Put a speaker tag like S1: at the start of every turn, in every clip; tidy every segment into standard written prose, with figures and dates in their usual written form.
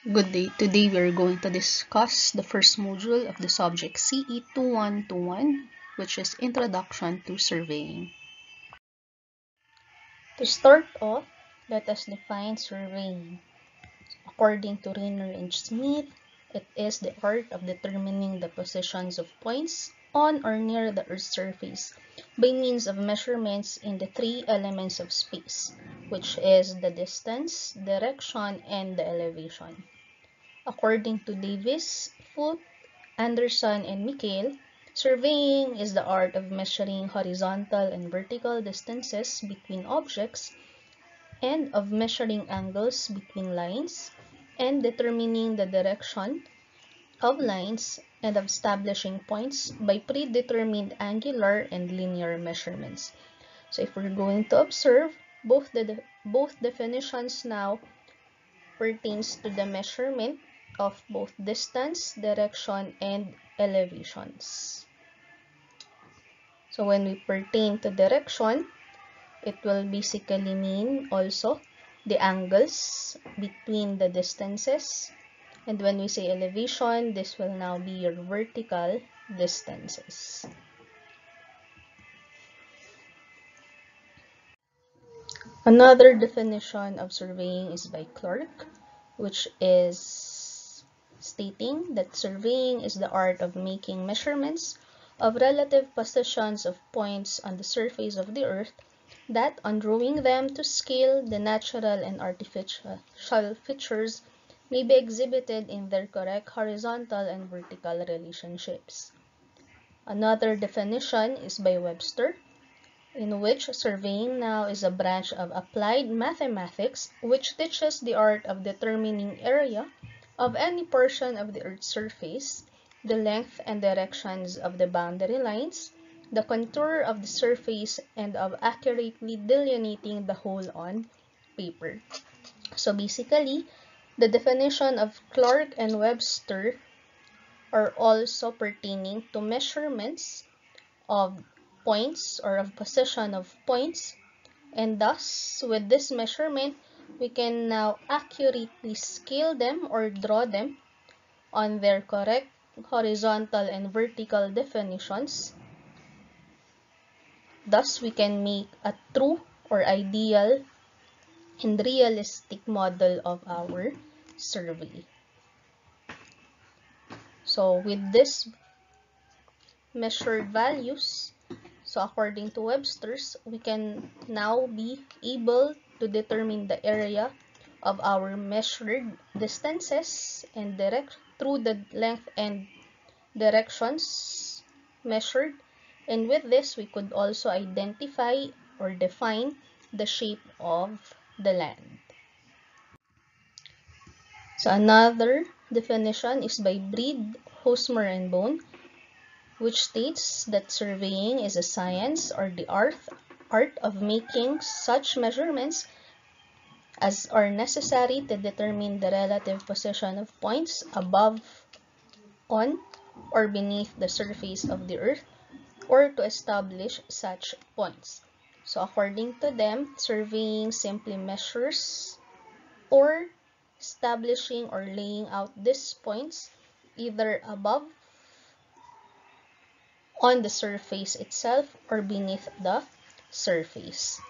S1: Good day. Today we are going to discuss the first module of the subject CE 2121, which is Introduction to Surveying.
S2: To start off, let us define surveying. According to Rayner and Smith, it is the art of determining the positions of points on or near the Earth's surface by means of measurements in the three elements of space, which is the distance, direction, and the elevation. According to Davis, Foote, Anderson, and Mikhail, surveying is the art of measuring horizontal and vertical distances between objects and of measuring angles between lines and determining the direction of lines and of establishing points by predetermined angular and linear measurements. So if we're going to observe, both definitions now pertains to the measurement of both distance, direction, and elevations. So when we pertain to direction, it will basically mean also the angles between the distances. And when we say elevation, this will now be your vertical distances. Another definition of surveying is by Clark, which is stating that surveying is the art of making measurements of relative positions of points on the surface of the earth that, on drawing them to scale, the natural and artificial features may be exhibited in their correct horizontal and vertical relationships. Another definition is by Webster, in which surveying now is a branch of applied mathematics which teaches the art of determining area of any portion of the Earth's surface, the length and directions of the boundary lines, the contour of the surface, and of accurately delineating the whole on paper. So basically, the definition of Clark and Webster are also pertaining to measurements of points or of position of points, and thus with this measurement we can now accurately scale them or draw them on their correct horizontal and vertical definitions. Thus we can make a true or ideal and realistic model of our survey. So with this measured values, so according to Webster's, we can now be able to determine the area of our measured distances and through the length and directions measured. And with this, we could also identify or define the shape of the land. So another definition is by Breed, Hosmer, and Bone, which states that surveying is a science or the art of making such measurements as are necessary to determine the relative position of points above, on, or beneath the surface of the earth, or to establish such points. So according to them, surveying simply measures or establishing or laying out these points either above, on the surface itself, or beneath the surface.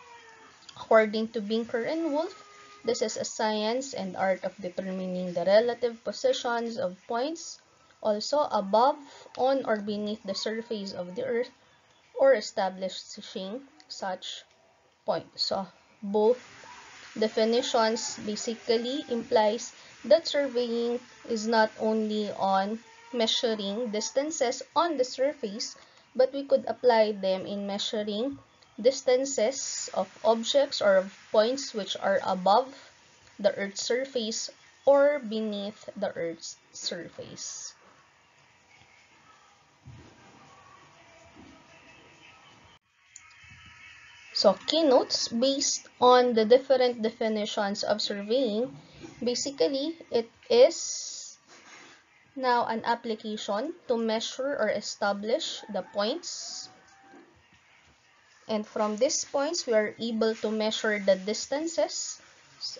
S2: According to Binker and Wolf, this is a science and art of determining the relative positions of points also above, on, or beneath the surface of the earth, or establishing such points. So both definitions basically implies that surveying is not only on measuring distances on the surface, but we could apply them in measuring distances of objects or of points which are above the Earth's surface or beneath the Earth's surface. So keynotes based on the different definitions of surveying, basically it is now an application to measure or establish the points. And from these points, we are able to measure the distances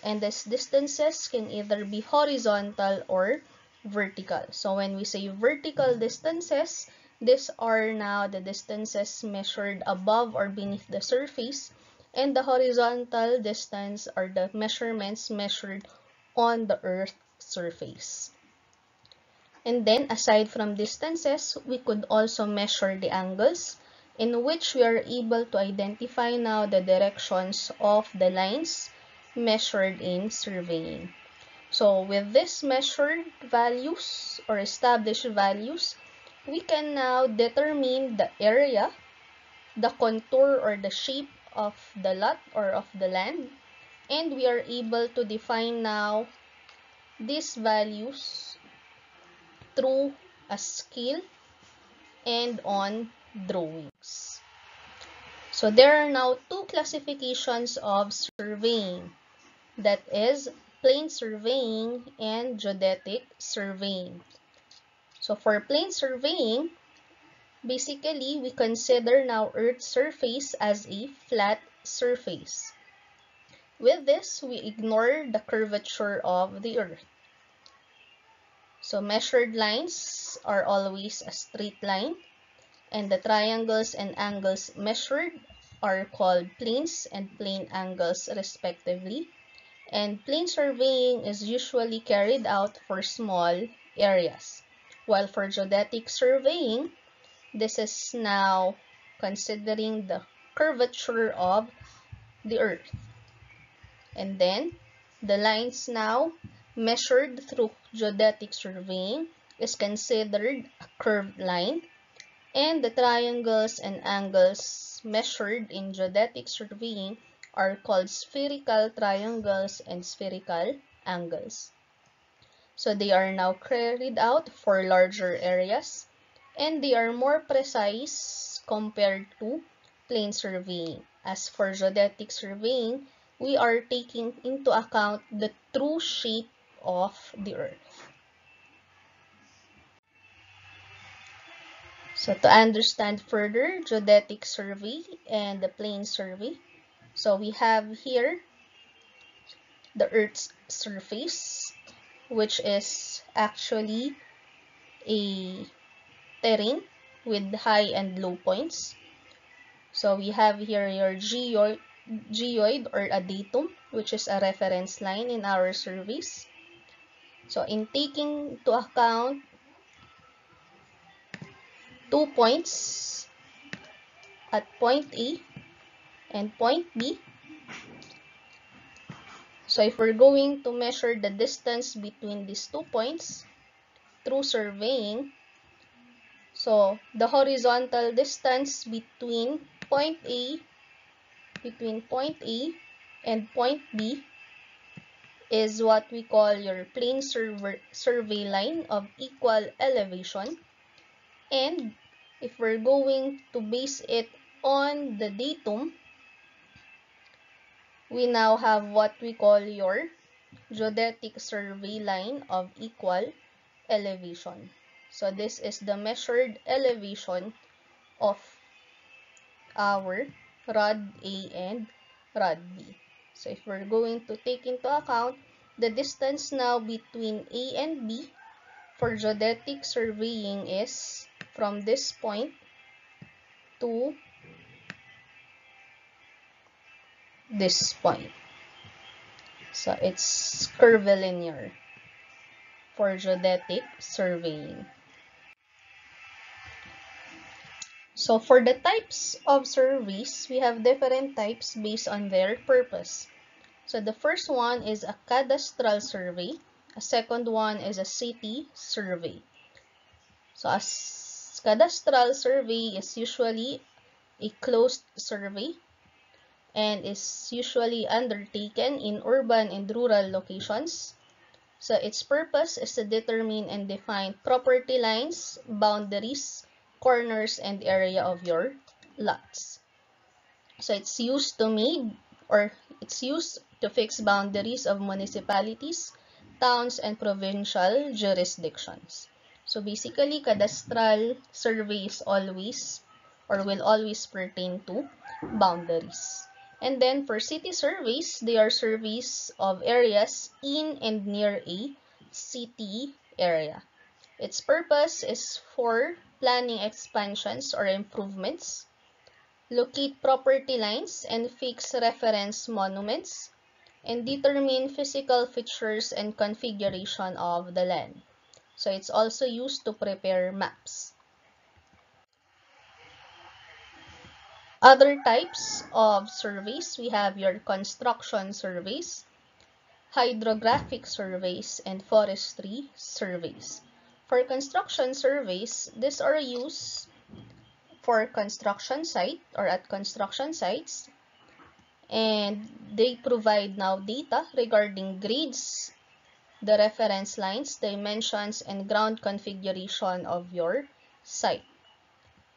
S2: And these distances can either be horizontal or vertical. So when we say vertical distances, these are now the distances measured above or beneath the surface, and the horizontal distance are the measurements measured on the Earth's surface. And then, aside from distances, we could also measure the angles, in which we are able to identify now the directions of the lines measured in surveying. So with these measured values or established values, we can now determine the area, the contour or the shape of the lot or of the land, and we are able to define now these values through a scale and on drawings. So there are now two classifications of surveying, that is plane surveying and geodetic surveying. So for plane surveying, basically we consider now Earth's surface as a flat surface. With this, we ignore the curvature of the Earth. So measured lines are always a straight line, and the triangles and angles measured are called planes and plane angles respectively. And plane surveying is usually carried out for small areas, while for geodetic surveying, this is now considering the curvature of the Earth. And then, the lines now measured through geodetic surveying is considered a curved line, and the triangles and angles measured in geodetic surveying are called spherical triangles and spherical angles. So they are now carried out for larger areas, and they are more precise compared to plane surveying. As for geodetic surveying, we are taking into account the true shape of the Earth. So to understand further geodetic survey and the plane survey, so we have here the Earth's surface, which is actually a terrain with high and low points. So we have here your geoid or a datum, which is a reference line in our surveys. So in taking into account 2 points at point A and point B, so if we're going to measure the distance between these 2 points through surveying, so the horizontal distance between point A and point B is what we call your plane survey line of equal elevation. And if we're going to base it on the datum, we now have what we call your geodetic survey line of equal elevation. So this is the measured elevation of our rod A and rod B. So if we're going to take into account the distance now between A and B for geodetic surveying is from this point to this point. So it's curvilinear for geodetic surveying. So for the types of surveys, we have different types based on their purpose. So the first one is a cadastral survey. A second one is a city survey. So a cadastral survey is usually a closed survey and is usually undertaken in urban and rural locations. So its purpose is to determine and define property lines, boundaries, corners, and area of your lots. So it's used to fix boundaries of municipalities, towns, and provincial jurisdictions. So basically, cadastral surveys always or will always pertain to boundaries. And then for city surveys, they are surveys of areas in and near a city area. Its purpose is for planning expansions or improvements, locate property lines and fix reference monuments, and determine physical features and configuration of the land. So it's also used to prepare maps. Other types of surveys, we have your construction surveys, hydrographic surveys, and forestry surveys. For construction surveys, these are used for construction site or at construction sites, and they provide now data regarding grades, the reference lines, dimensions, and ground configuration of your site.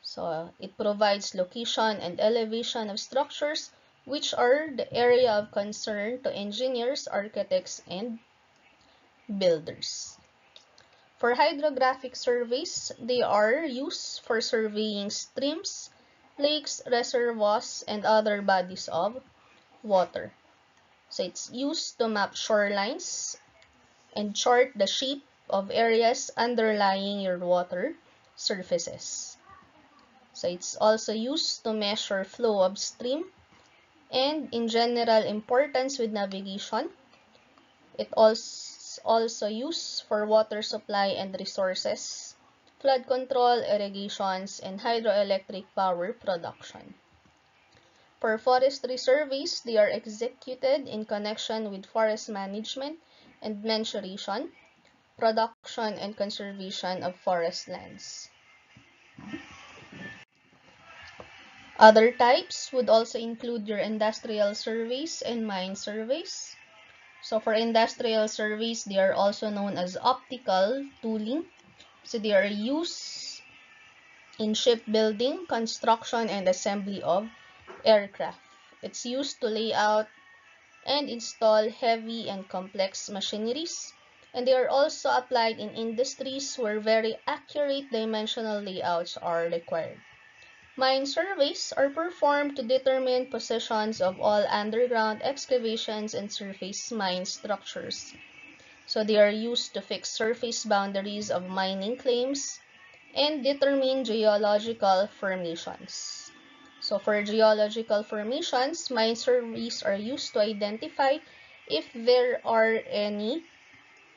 S2: So it provides location and elevation of structures which are the area of concern to engineers, architects, and builders. For hydrographic surveys, they are used for surveying streams, lakes, reservoirs, and other bodies of water. So it's used to map shorelines and chart the shape of areas underlying your water surfaces. So it's also used to measure flow upstream and in general importance with navigation. It also used for water supply and resources, flood control, irrigations, and hydroelectric power production. For forestry surveys, they are executed in connection with forest management and mensuration, production, and conservation of forest lands. Other types would also include your industrial surveys and mine surveys. So for industrial surveys, they are also known as optical tooling. So they are used in shipbuilding, construction, and assembly of aircraft. It's used to lay out and install heavy and complex machineries. And they are also applied in industries where very accurate dimensional layouts are required. Mine surveys are performed to determine positions of all underground excavations and surface mine structures. So they are used to fix surface boundaries of mining claims and determine geological formations. So for geological formations, mine surveys are used to identify if there are any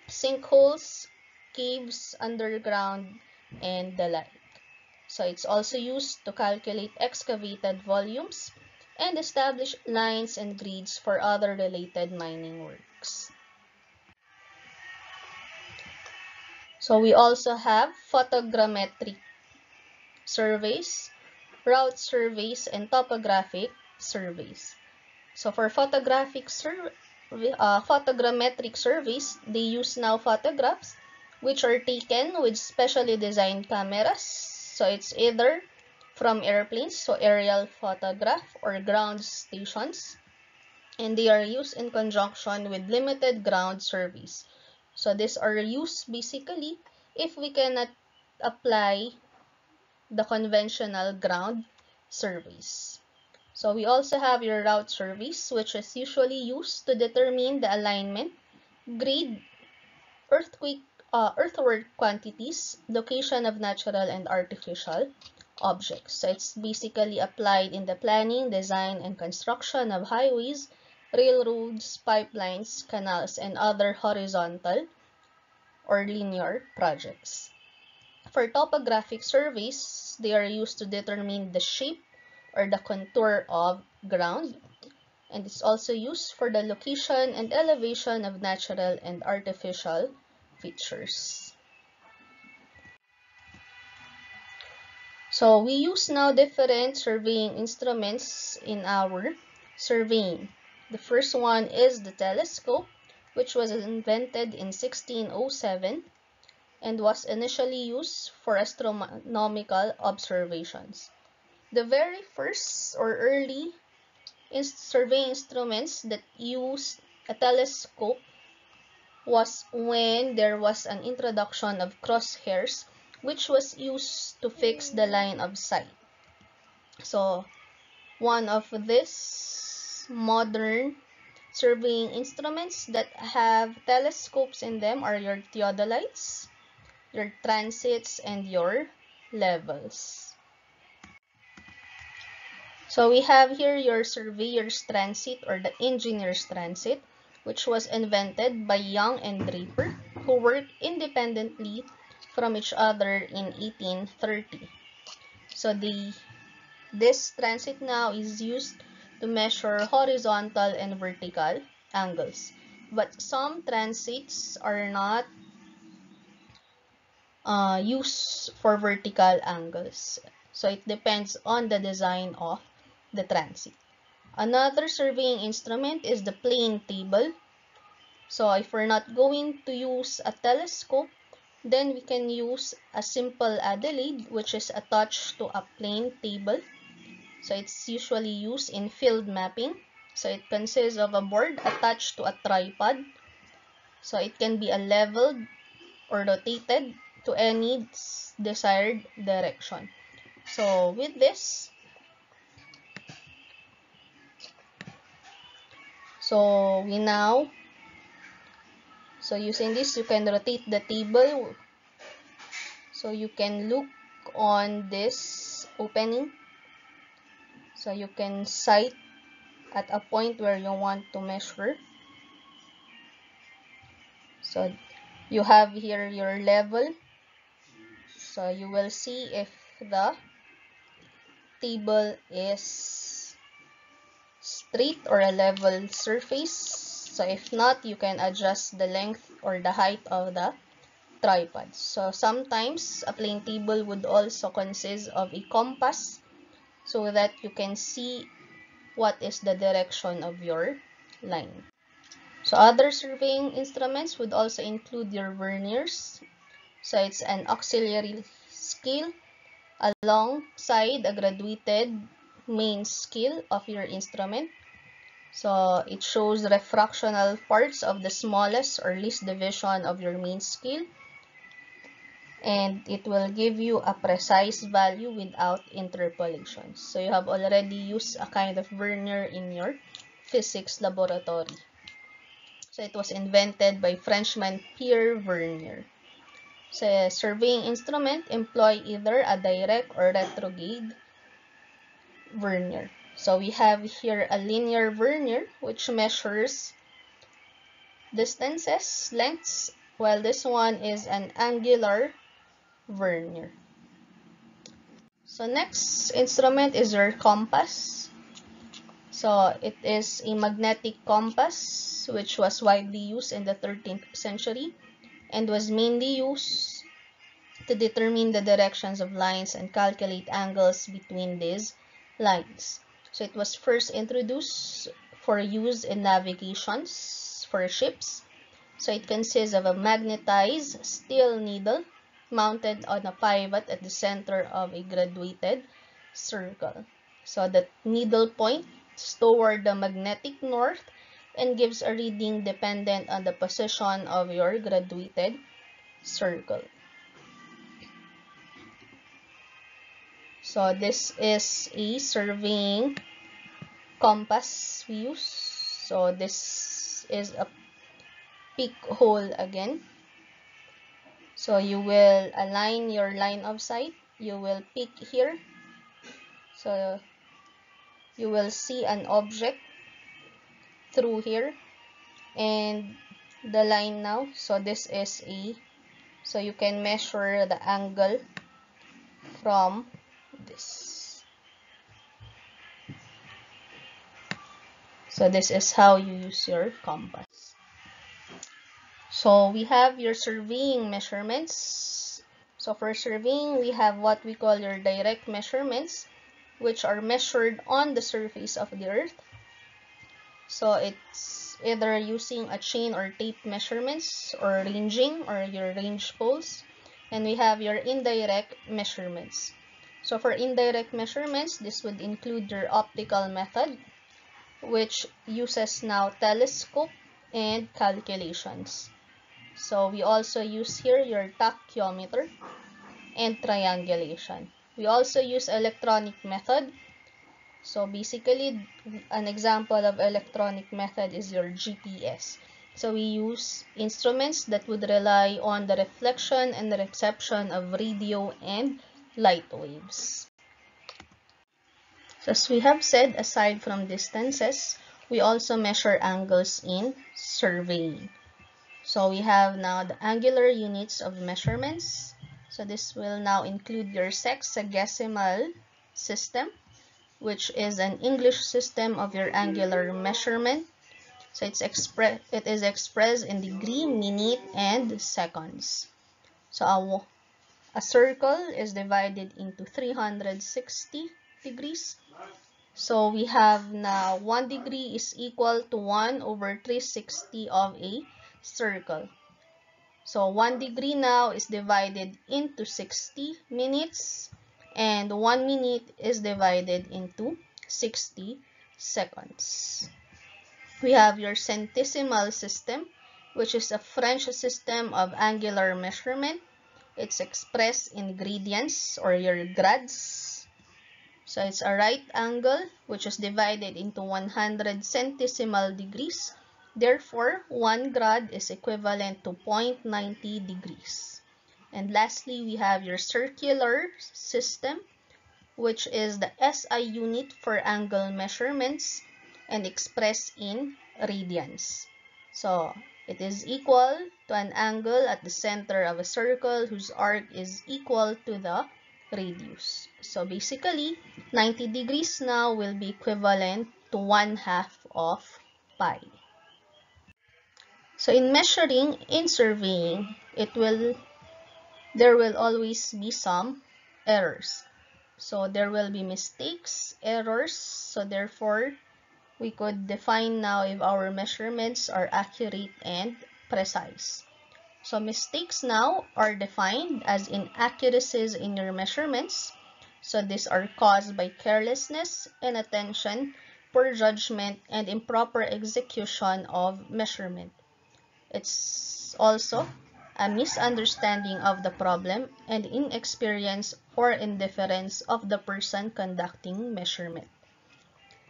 S2: sinkholes, caves underground, and the like. So it's also used to calculate excavated volumes and establish lines and grids for other related mining works. So we also have photogrammetric surveys, route surveys, and topographic surveys. So for photogrammetric surveys, they use now photographs which are taken with specially designed cameras. So it's either from airplanes, so aerial photograph, or ground stations. And they are used in conjunction with limited ground surveys. So these are used basically if we cannot apply the conventional ground surveys. So we also have your route surveys, which is usually used to determine the alignment, grade, earthwork quantities, location of natural and artificial objects. So it's basically applied in the planning, design, and construction of highways, railroads, pipelines, canals, and other horizontal or linear projects. For topographic surveys, they are used to determine the shape or the contour of ground, and it's also used for the location and elevation of natural and artificial features. So we use now different surveying instruments in our surveying. The first one is the telescope, which was invented in 1607 and was initially used for astronomical observations. The very first or early surveying instruments that used a telescope was when there was an introduction of crosshairs, which was used to fix the line of sight. So one of these modern surveying instruments that have telescopes in them are your theodolites, your transits, and your levels. So we have here your surveyor's transit or the engineer's transit, which was invented by Young and Draper, who worked independently from each other in 1830. So this transit now is used to measure horizontal and vertical angles. But some transits are not used for vertical angles. So it depends on the design of the transit. Another surveying instrument is the plane table. So if we're not going to use a telescope, then we can use a simple Adelaide, which is attached to a plane table. So it's usually used in field mapping. So it consists of a board attached to a tripod. So it can be leveled or rotated to any desired direction. So with this, using this, you can rotate the table. So you can look on this opening. So you can sight at a point where you want to measure. So you have here your level. So you will see if the table is straight or a level surface. So if not, you can adjust the length or the height of the tripod. So sometimes a plane table would also consist of a compass so that you can see what is the direction of your line. So other surveying instruments would also include your verniers. So it's an auxiliary scale alongside a graduated main scale of your instrument. So it shows refractional parts of the smallest or least division of your main scale. And it will give you a precise value without interpolations. So you have already used a kind of vernier in your physics laboratory. So it was invented by Frenchman Pierre Vernier. So a surveying instrument employ either a direct or retrograde vernier. So we have here a linear vernier which measures distances, lengths, while this one is an angular vernier. So next instrument is your compass. So it is a magnetic compass which was widely used in the 13th century and was mainly used to determine the directions of lines and calculate angles between these lines. So it was first introduced for use in navigations for ships. So it consists of a magnetized steel needle mounted on a pivot at the center of a graduated circle. So the needle points toward the magnetic north and gives a reading dependent on the position of your graduated circle. So this is a surveying compass we use. So this is a peak hole again. So you will align your line of sight. You will peek here. So you will see an object through here and the line now. So this is so you can measure the angle from this. So this is how you use your compass. So we have your surveying measurements. So for surveying, we have what we call your direct measurements, which are measured on the surface of the earth. So it's either using a chain or tape measurements or ranging or your range poles. And we have your indirect measurements. So for indirect measurements, this would include your optical method, which uses now telescope and calculations. So we also use here your tachyometer and triangulation. We also use electronic method. So basically, an example of electronic method is your GPS. So we use instruments that would rely on the reflection and the reception of radio and light waves. So as we have said, aside from distances, we also measure angles in surveying. So we have now the angular units of measurements. So this will now include your sexagesimal system, which is an English system of your angular measurement. So it is expressed in degree, minute, and seconds. So a circle is divided into 360 degrees. So we have now 1 degree is equal to 1 over 360 of a circle. So 1 degree now is divided into 60 minutes, and 1 minute is divided into 60 seconds. We have your centesimal system, which is a French system of angular measurement. It's expressed in gradients or your grads. So it's a right angle which is divided into 100 centesimal degrees. Therefore, 1 grad is equivalent to 0.90 degrees. And lastly, we have your circular system, which is the SI unit for angle measurements and expressed in radians. So it is equal to an angle at the center of a circle whose arc is equal to the radius. So basically, 90 degrees now will be equivalent to 1/2 of pi. So in measuring, in surveying, there will always be some errors. So there will be mistakes, errors. So therefore, we could define now if our measurements are accurate and precise. So mistakes now are defined as inaccuracies in your measurements. So these are caused by carelessness, inattention, poor judgment, and improper execution of measurement. It's also a misunderstanding of the problem and inexperience or indifference of the person conducting measurement.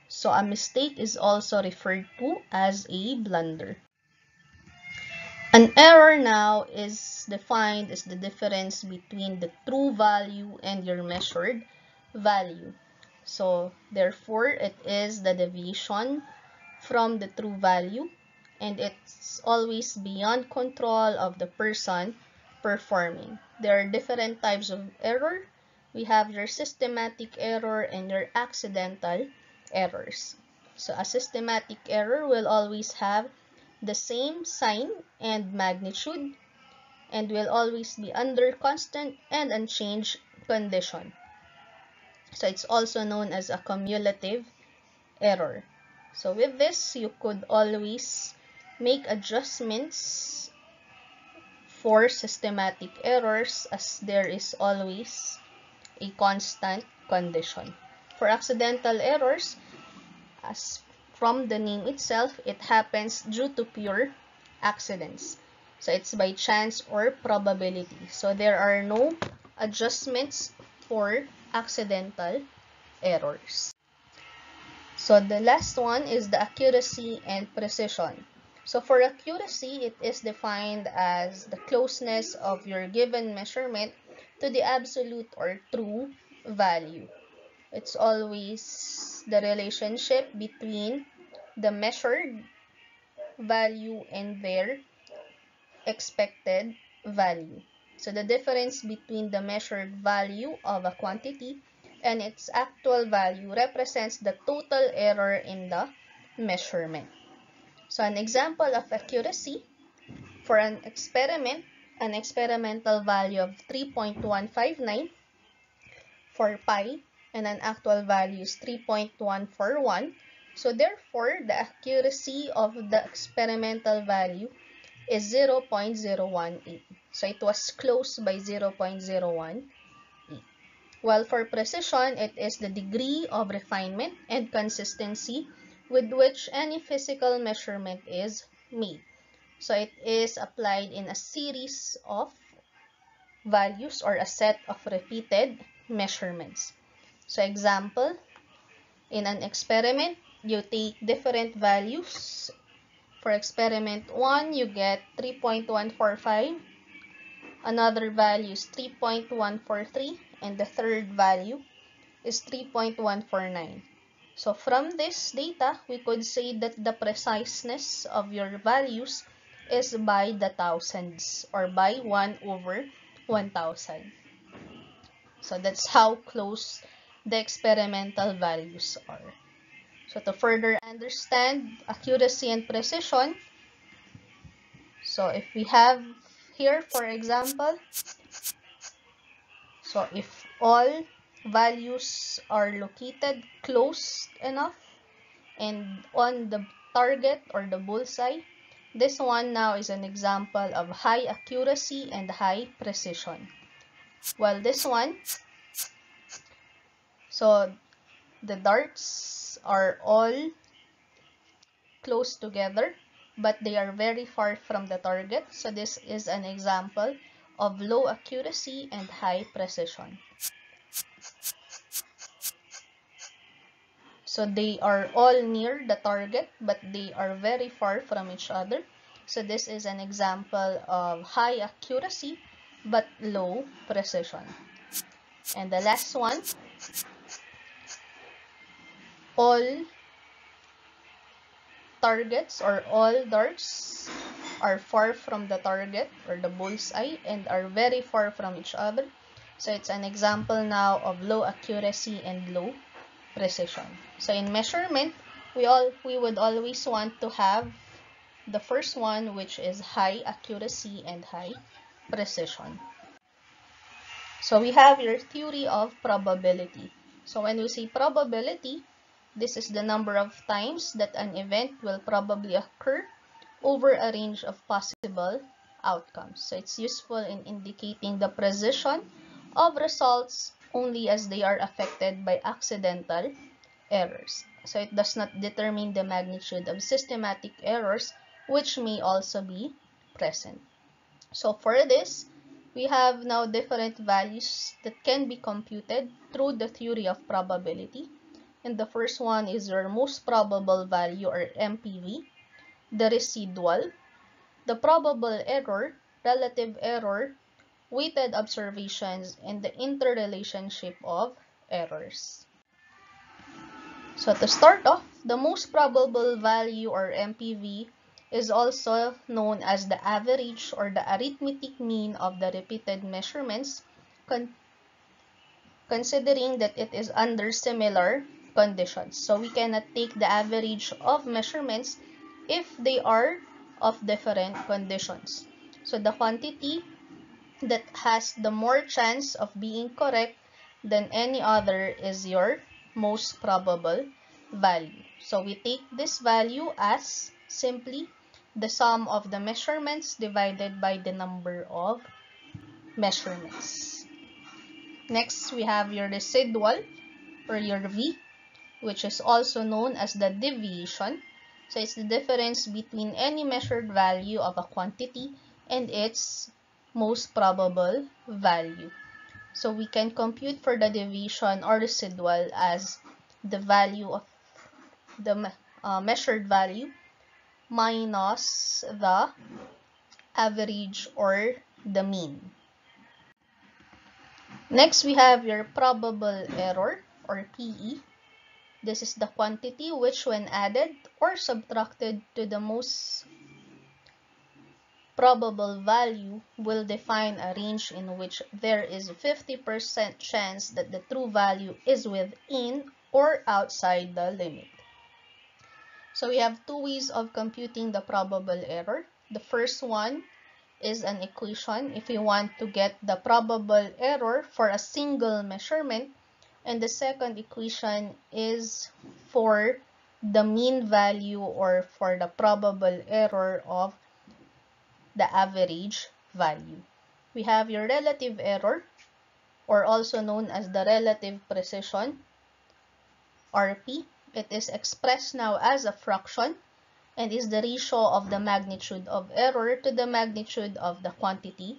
S2: So a mistake is also referred to as a blunder. An error now is defined as the difference between the true value and your measured value. So therefore, it is the deviation from the true value, and it's always beyond control of the person performing. There are different types of error. We have your systematic error and your accidental errors. So a systematic error will always have the same sign and magnitude and will always be under constant and unchanged condition. So it's also known as a cumulative error. So with this, you could always make adjustments for systematic errors as there is always a constant condition. For accidental errors, as from the name itself, it happens due to pure accidents. So it's by chance or probability. So there are no adjustments for accidental errors. So the last one is the accuracy and precision. So for accuracy, it is defined as the closeness of your given measurement to the absolute or true value. It's always the relationship between the measured value and their expected value. So the difference between the measured value of a quantity and its actual value represents the total error in the measurement. So an example of accuracy for an experimental value of 3.159 for pi and an actual value is 3.141. So therefore, the accuracy of the experimental value is 0.018. So it was close by 0.018. While for precision, it is the degree of refinement and consistency with which any physical measurement is made. So it is applied in a series of values or a set of repeated measurements. So example, In an experiment, you take different values. For experiment 1, you get 3.145. Another value is 3.143. And the third value is 3.149. So from this data, we could say that the preciseness of your values is by the thousands, or by 1 over 1000. So that's how close the experimental values are. So to further understand accuracy and precision, so if we have here, for example, so if all values are located close enough and on the target or the bullseye, this one now is an example of high accuracy and high precision. While this one, so the darts are all close together, but they are very far from the target. So this is an example of low accuracy and high precision. So they are all near the target, but they are very far from each other. So this is an example of high accuracy but low precision. And the last one, all targets or all darts are far from the target or the bullseye and are very far from each other. So it's an example now of low accuracy and low precision. So in measurement, we would always want to have the first one, which is high accuracy and high precision. So we have your theory of probability. So when we say probability, this is the number of times that an event will probably occur over a range of possible outcomes. So it's useful in indicating the precision of results only as they are affected by accidental errors. So it does not determine the magnitude of systematic errors, which may also be present. So for this, we have now different values that can be computed through the theory of probability. And the first one is your most probable value, or MPV, the residual, the probable error, relative error, weighted observations, and the interrelationship of errors. So to start off, the most probable value, or MPV, is also known as the average or the arithmetic mean of the repeated measurements, considering that it is under similar conditions. So we cannot take the average of measurements if they are of different conditions. So the quantity that has the more chance of being correct than any other is your most probable value. So we take this value as simply the sum of the measurements divided by the number of measurements. Next, we have your residual, or your V, which is also known as the deviation. So it's the difference between any measured value of a quantity and its most probable value. So we can compute for the deviation or residual as the value of the measured value minus the average or the mean. Next, we have your probable error, or PE. This is the quantity which, when added or subtracted to the most probable value, will define a range in which there is 50% chance that the true value is within or outside the limit. So we have two ways of computing the probable error. The first one is an equation if you want to get the probable error for a single measurement, and the second equation is for the mean value, or for the probable error of the average value. We have your relative error, or also known as the relative precision, RP. It is expressed now as a fraction and is the ratio of the magnitude of error to the magnitude of the quantity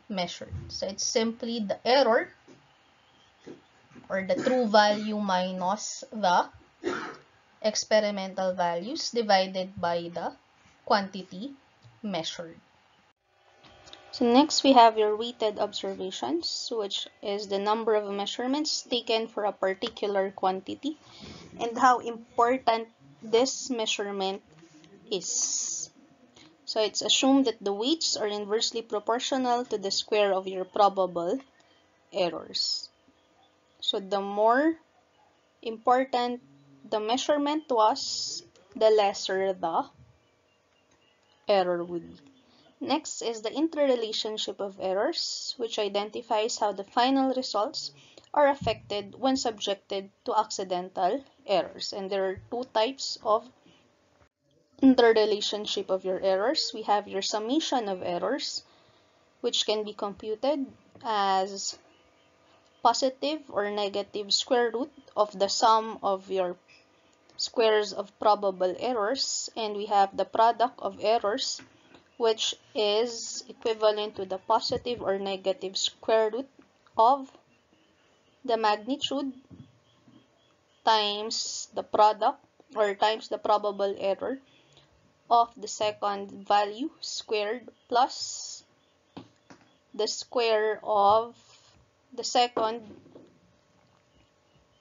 S2: measured. So it's simply the error, or the true value, minus the experimental values divided by the quantity measured. So next we have your weighted observations, which is the number of measurements taken for a particular quantity and how important this measurement is. So it's assumed that the weights are inversely proportional to the square of your probable errors. So the more important the measurement was, the lesser the error would be. Next is the interrelationship of errors, which identifies how the final results are affected when subjected to accidental errors. And there are two types of interrelationship of your errors. We have your summation of errors, which can be computed as positive or negative square root of the sum of your squares of probable errors. And we have the product of errors, which is equivalent to the positive or negative square root of the magnitude times the product or times the probable error of the second value squared plus the square of the second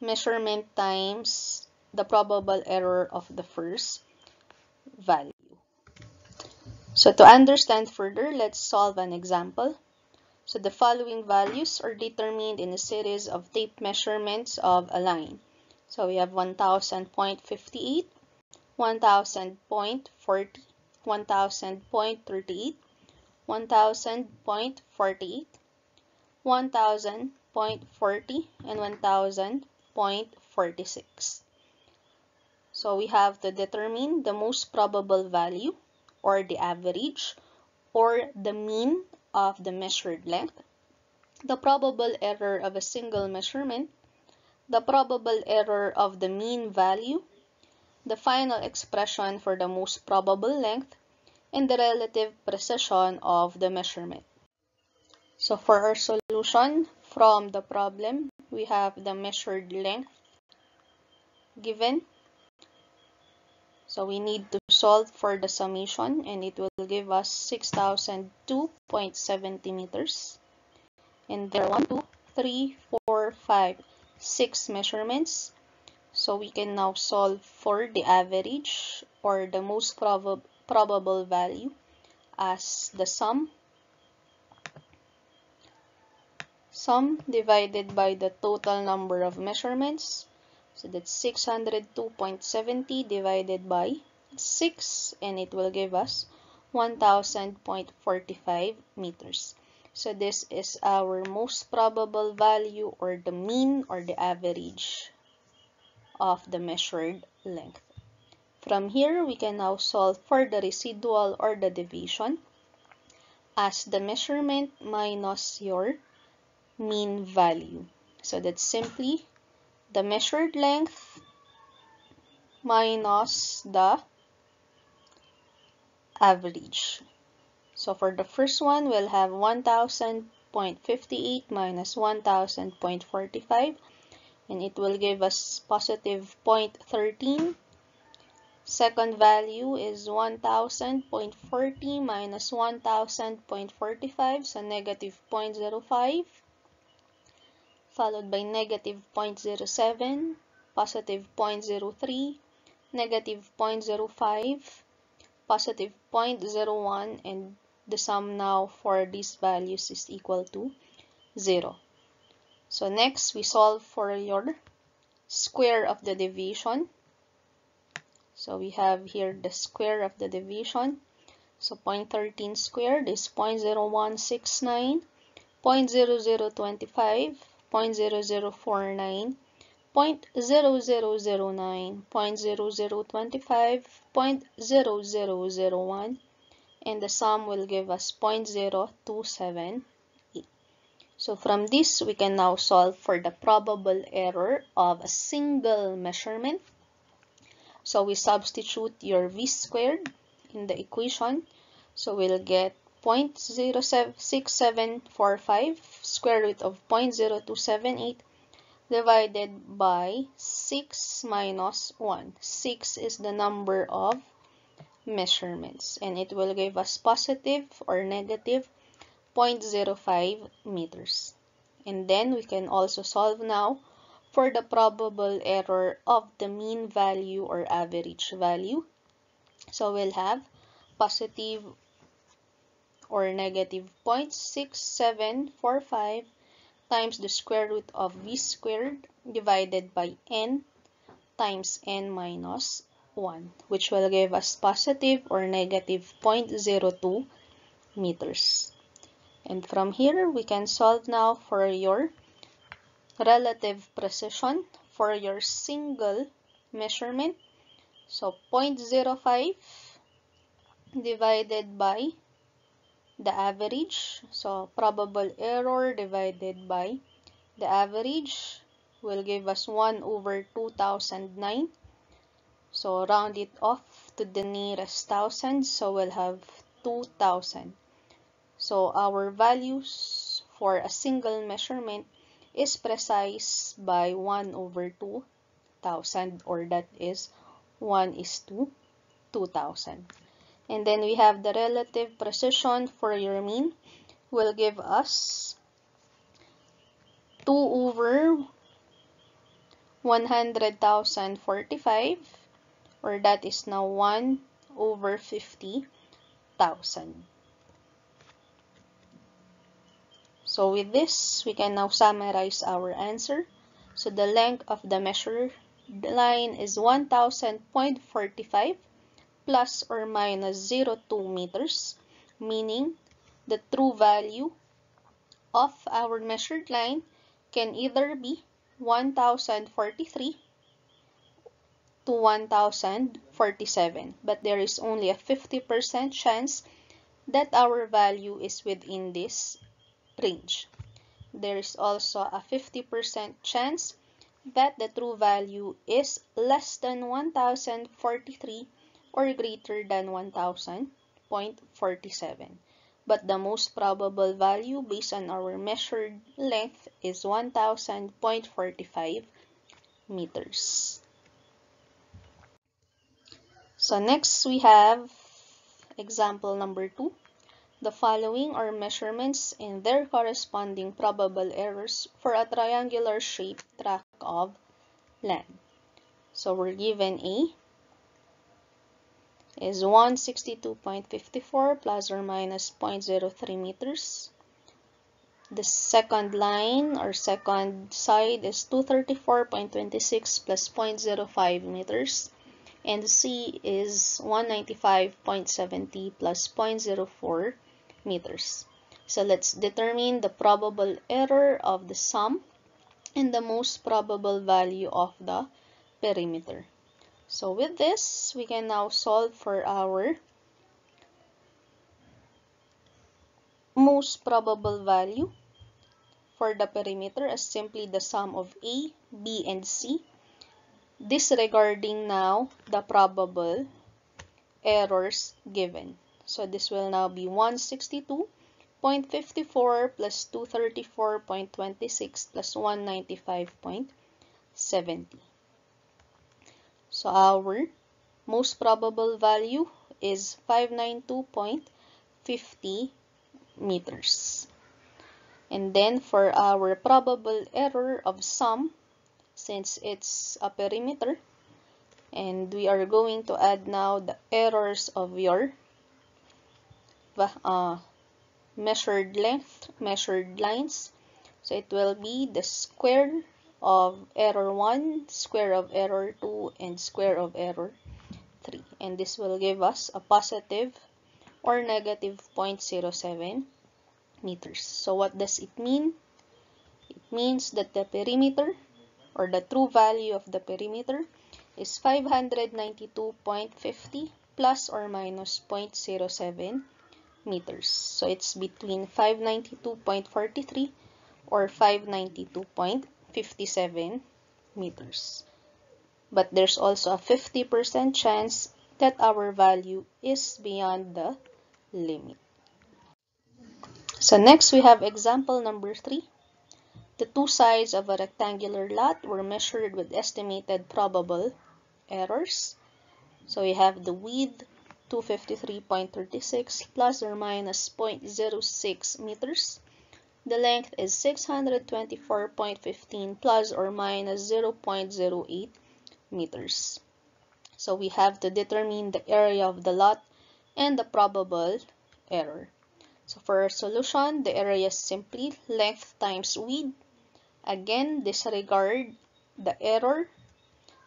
S2: measurement times the probable error of the first value. So to understand further, let's solve an example. So the following values are determined in a series of tape measurements of a line. So we have 1000.58, 1000.40, 1000.38, 1000.48, 1000.40, and 1000.46. So we have to determine the most probable value or the average or the mean of the measured length, the probable error of a single measurement, the probable error of the mean value, the final expression for the most probable length, and the relative precision of the measurement. So for our solution from the problem, we have the measured length given. So we need to solve for the summation, and it will give us 6002.70 meters. And there are 1, 2, 3, 4, 5, 6 measurements. So we can now solve for the average or the most probable value as the sum divided by the total number of measurements. So that's 602.70 divided by 6, and it will give us 1000.45 meters. So this is our most probable value or the mean or the average of the measured length. From here, we can now solve for the residual or the deviation as the measurement minus your mean value. So that's simply the measured length minus the average. So for the first one, we'll have 1000.58 minus 1000.45, and it will give us positive 0.13. Second value is 1000.40 minus 1000.45, so negative 0.05, followed by negative 0.07, positive 0.03, negative 0.05, positive 0.01, and the sum now for these values is equal to 0. So next, we solve for your square of the deviation. So we have here the square of the deviation. So 0.13 squared is 0.0169, 0.0025, 0.0049, 0.0009, 0.0025, 0.0001, and the sum will give us 0.0278. So from this, we can now solve for the probable error of a single measurement. So we substitute your v squared in the equation. So we'll get 0.06745 square root of 0.0278 divided by 6 minus 1. 6 is the number of measurements, and it will give us positive or negative 0.05 meters. And then we can also solve now for the probable error of the mean value or average value. So we'll have positive or negative 0.6745 times the square root of v squared divided by n times n minus 1, which will give us positive or negative 0.02 meters. And from here, we can solve now for your relative precision for your single measurement. So 0.05 divided by the average. So probable error divided by the average will give us 1 over 2009. So round it off to the nearest thousand. So we'll have 2000. So our values for a single measurement is precise by 1 over 2000, or that is 1:2000. And then we have the relative precision for your mean will give us 2 over 100,045, or that is now 1 over 50,000. So with this, we can now summarize our answer. So the length of the measured line is 1000.45 plus or minus 0.2 meters, meaning the true value of our measured line can either be 1043 to 1047, but there is only a 50% chance that our value is within this range. There is also a 50% chance that the true value is less than 1043 or greater than 1000.47. But the most probable value based on our measured length is 1000.45 meters. So next we have example number 2. The following are measurements and their corresponding probable errors for a triangular shaped tract of land. So we're given A is 162.54 plus or minus 0.03 meters. The second line or second side is 234.26 plus 0.05 meters. And C is 195.70 plus 0.04 meters. So let's determine the probable error of the sum and the most probable value of the perimeter. So with this, we can now solve for our most probable value for the perimeter as simply the sum of A, B, and C, disregarding now the probable errors given. So this will now be 162.54 plus 234.26 plus 195.70. So our most probable value is 592.50 meters. And then for our probable error of sum, since it's a perimeter, and we are going to add now the errors of your measured length, measured lines. So it will be the square of error 1, square of error 2, and square of error 3. And this will give us a positive or negative 0.07 meters. So what does it mean? It means that the perimeter or the true value of the perimeter is 592.50 plus or minus 0.07 meters. So it's between 592.43 or 592.57 meters. But there's also a 50% chance that our value is beyond the limit. So next we have example number 3. The two sides of a rectangular lot were measured with estimated probable errors. So we have the width 253.36 plus or minus 0.06 meters. The length is 624.15 plus or minus 0.08 meters. So we have to determine the area of the lot and the probable error. So for our solution, the area is simply length times width. Again, disregard the error.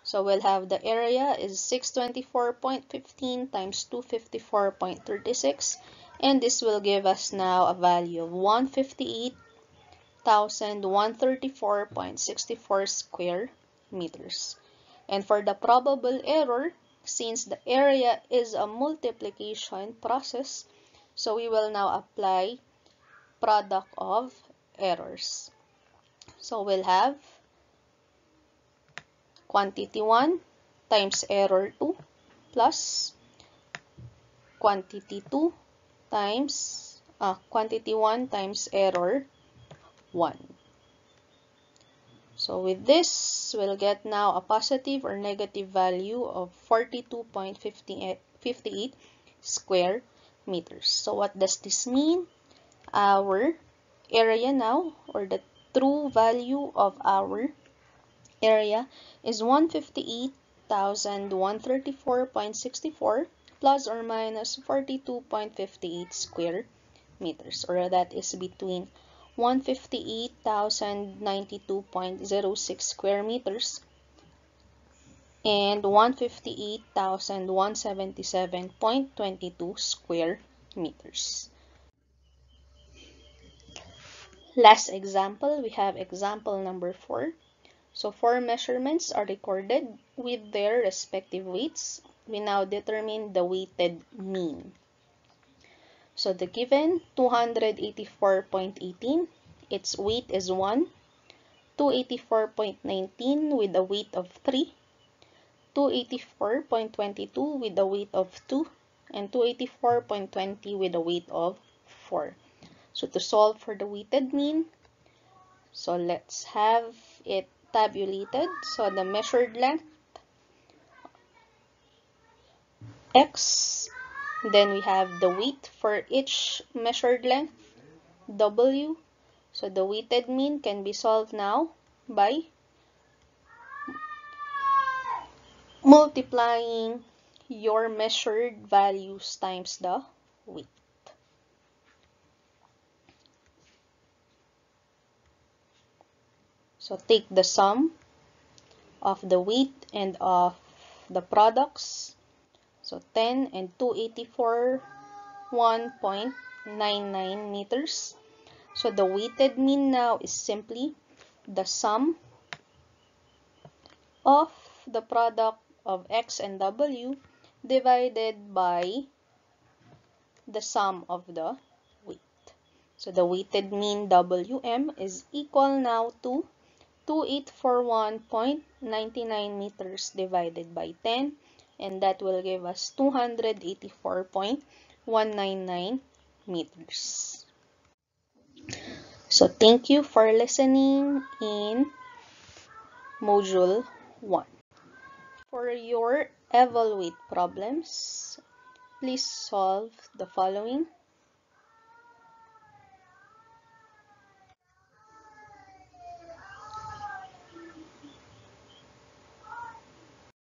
S2: So we'll have the area is 624.15 times 254.36, and this will give us now a value of 158,134.64 square meters. And for the probable error, since the area is a multiplication process, so we will now apply product of errors. So we'll have quantity 1 times error 2 plus quantity 2 times quantity 1 times error 1. So with this, we'll get now a positive or negative value of 42.58 square meters. So what does this mean? Our area now, or the true value of our area, is 158,134.64 plus or minus 42.58 square meters, or that is between 158,092.06 square meters and 158,177.22 square meters. Last example, we have example number 4. So 4 measurements are recorded with their respective weights. We now determine the weighted mean. So the given 284.18, its weight is 1, 284.19 with a weight of 3, 284.22 with a weight of 2, and 284.20 with a weight of 4. So to solve for the weighted mean, so let's have it tabulated. So the measured length, X, then we have the weight for each measured length, W. So the weighted mean can be solved now by multiplying your measured values times the weight. So take the sum of the weight and of the products. So 10 and 284, 1.99 meters. So the weighted mean now is simply the sum of the product of X and W divided by the sum of the weight. So the weighted mean WM is equal now to 2841.99 meters divided by 10, and that will give us 284.199 meters. So thank you for listening in Module 1. For your evaluate problems, please solve the following.